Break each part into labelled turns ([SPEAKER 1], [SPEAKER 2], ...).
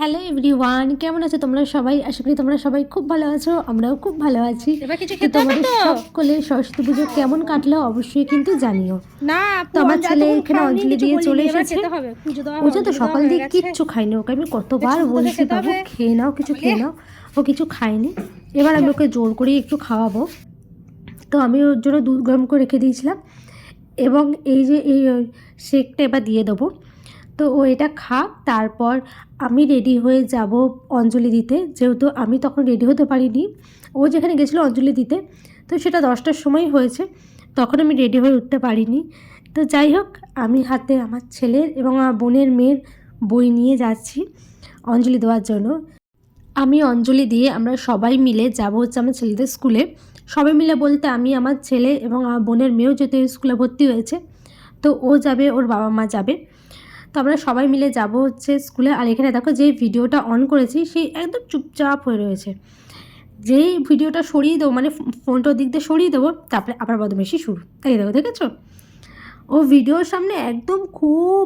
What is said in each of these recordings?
[SPEAKER 1] Hello everyone, কেমন আছো তোমরা সবাই? আশা করি তোমরা সবাই খুব ভালো আছো, আমরাও খুব ভালো আছি। তো তোমাদের সকলে সরস্বতী পুজো কেমন কাটলো অবশ্যই কিন্তু জানিও।
[SPEAKER 2] না
[SPEAKER 1] তো আমার ছেলে এখানে অঞ্জলি দিয়ে চলে এসেছে। ও তো সকাল দিয়ে কিচ্ছু খায়নি, ওকে আমি কতবার বলছি বাবু খেয়ে নাও, কিছু খেয়ে নাও, ও কিছু খায়নি। এবার আমি ওকে জোর করে একটু খাওয়াবো। তো আমি ওর জন্য দুধ গরম করে রেখে দিয়েছিলাম এবং এই যে এই শেকটা এবার দিয়ে দেবো। তো ও এটা খাক, তারপর আমি রেডি হয়ে যাব অঞ্জলি দিতে, যেহেতু আমি তখন রেডি হতে পারিনি। ও যেখানে গেছিলো অঞ্জলি দিতে, তো সেটা 10টার সময় হয়েছে, তখন আমি রেডি হয়ে উঠতে পারিনি। তো যাই হোক, আমি হাতে আমার ছেলের এবং আমার বোনের মেয়ের বই নিয়ে যাচ্ছি অঞ্জলি দেওয়ার জন্য। আমি অঞ্জলি দিয়ে আমরা সবাই মিলে যাব হচ্ছে আমার ছেলেদের স্কুলে। সবাই মিলে বলতে আমি, আমার ছেলে এবং আমার বোনের মেয়েও যেহেতু স্কুলে ভর্তি হয়েছে, তো ও যাবে, ওর বাবা মা যাবে। তো আমরা সবাই মিলে যাব হচ্ছে স্কুলে। আর এখানে দেখো যে ভিডিওটা অন করেছি সেই একদম চুপচাপ হয়ে রয়েছে। যেই ভিডিওটা সরিয়ে দেবো, মানে ফোনটার দিক দিয়ে সরিয়ে দেবো, তারপরে আবার বদমাইশি শুরু। এই দেখো, দেখেছো? ও ভিডিওর সামনে একদম খুব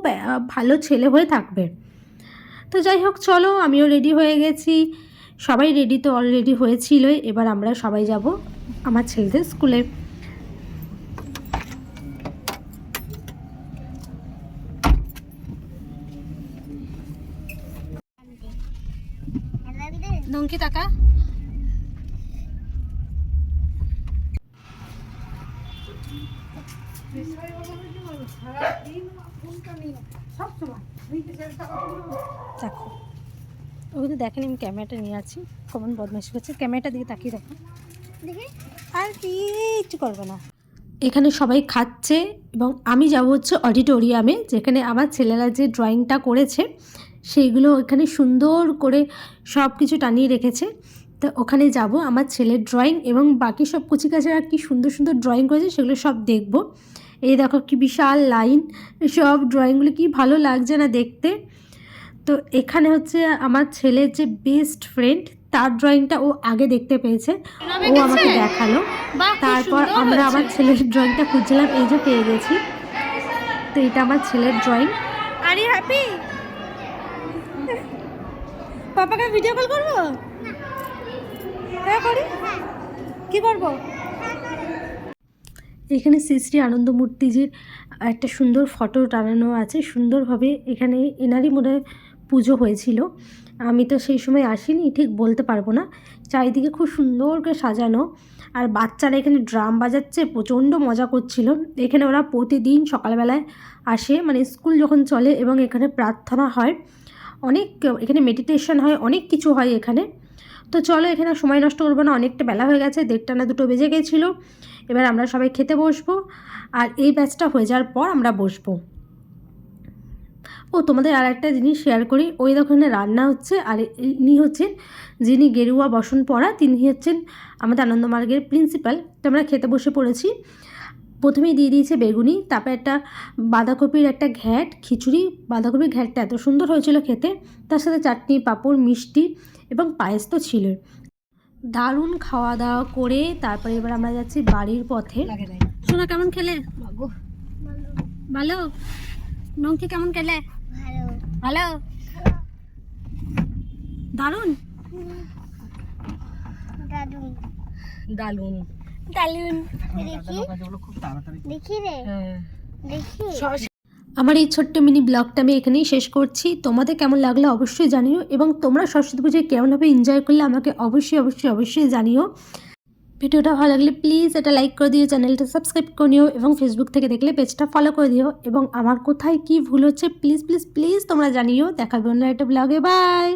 [SPEAKER 1] ভালো ছেলে হয়ে থাকবে। তো যাই হোক, চলো, আমিও রেডি হয়ে গেছি, সবাই রেডি তো অলরেডি হয়েছিলই। এবার আমরা সবাই যাব আমার ছেলেদের স্কুলে।
[SPEAKER 2] নঙ্কি টাকা
[SPEAKER 1] দেখো, ও কিন্তু দেখেনি আমি ক্যামেরাটা নিয়ে আছি, কেমন বদমাইশি করছে। ক্যামেরাটার দিকে তাকিয়ে দেখো, দেখি আর কিচ্ছু করবে না। এখানে সবাই খাচ্ছে এবং আমি যাব হচ্ছে অডিটোরিয়ামে, যেখানে আমার ছেলেরা যে ড্রয়িংটা করেছে সেইগুলো এখানে সুন্দর করে সব কিছু টানিয়ে রেখেছে। তো ওখানে যাব, আমার ছেলের ড্রয়িং এবং বাকি সব কুচিকাচারা কি সুন্দর সুন্দর ড্রয়িং করেছে সেগুলো সব দেখব। এই দেখো কি বিশাল লাইন, সব ড্রয়িংগুলো কি ভালো লাগছে না দেখতে। তো এখানে হচ্ছে আমার ছেলের যে বেস্ট ফ্রেন্ড, তার ড্রয়িংটা ও আগে দেখতে পেয়েছে, ও আমাকে দেখালো। তারপর আমরা আমার ছেলের ড্রয়িংটা খুঁজছিলাম, এই যে পেয়ে গেছি। তো এটা আমার ছেলের ড্রয়িং।
[SPEAKER 2] Are you happy? পাপাকে ভিডিও কল করবো? হ্যাঁ করি। কি করবো?
[SPEAKER 1] এখানে শ্রী শ্রী আনন্দমূর্তিজির একটা সুন্দর ফটো টানানো আছে সুন্দরভাবে। এখানে এনারই মনে হয় পুজো হয়েছিল, আমি তো সেই সময় আসিনি, ঠিক বলতে পারবো না। চারিদিকে খুব সুন্দর করে সাজানো, আর বাচ্চারা এখানে ড্রাম বাজাচ্ছে, প্রচণ্ড মজা করছিল। এখানে ওরা প্রতিদিন সকালবেলায় আসে, মানে স্কুল যখন চলে, এবং এখানে প্রার্থনা হয়, অনেক এখানে মেডিটেশন হয়, অনেক কিছু হয় এখানে। তো চলো, এখানে সময় নষ্ট করবো না, অনেকটা বেলা হয়ে গেছে, 1:30 না 2 বেজে গেছিলো। এবার আমরা সবাই খেতে বসবো, আর এই ব্যাচটা হয়ে যাওয়ার পর আমরা বসবো। ও তোমাদের আর একটা জিনিস শেয়ার করি, ওই দোকানে রান্না হচ্ছে, আর ইনি হচ্ছেন যিনি গেরুয়া বসন পরা, তিনি হচ্ছেন আমাদের আনন্দমার্গের প্রিন্সিপাল। তো আমরা খেতে বসে পড়েছি। প্রথমেই দিয়ে দিয়েছে বেগুনি, তারপর একটা বাঁধাকপির একটা ঘ্যাট, খিচুড়ি। বাঁধাকপির ঘ্যাটটা এত সুন্দর হয়েছিল খেতে, তার সাথে চাটনি, পাঁপড়, মিষ্টি এবং পায়েস তো ছিল। দারুণ খাওয়া দাওয়া করে তারপরে এবার আমরা যাচ্ছি বাড়ির পথে।
[SPEAKER 2] সোনা কেমন খেলে? ভালো। নঙ্কি কেমন খেলে? ভালো। দারুন দারুন দারুন। দেখি রে, দেখি।
[SPEAKER 1] আমার এই ছোট্ট মিনি ব্লগটা আমি এখানেই শেষ করছি। তোমাদের কেমন লাগলো অবশ্যই জানিও, এবং তোমরা সরস্বতী পুজোয় কেমনভাবে এনজয় করলে আমাকে অবশ্যই অবশ্যই অবশ্যই জানিও। ভিডিওটা ভালো লাগলে প্লিজ এটা লাইক করে দিও, চ্যানেলটা সাবস্ক্রাইব করে নিও, এবং ফেসবুক থেকে দেখলে পেজটা ফলো করে দিও, এবং আমার কোথায় কি ভুল হচ্ছে প্লিজ প্লিজ প্লিজ তোমরা জানিও। দেখা হবে অন্য একটা ব্লগে। বাই।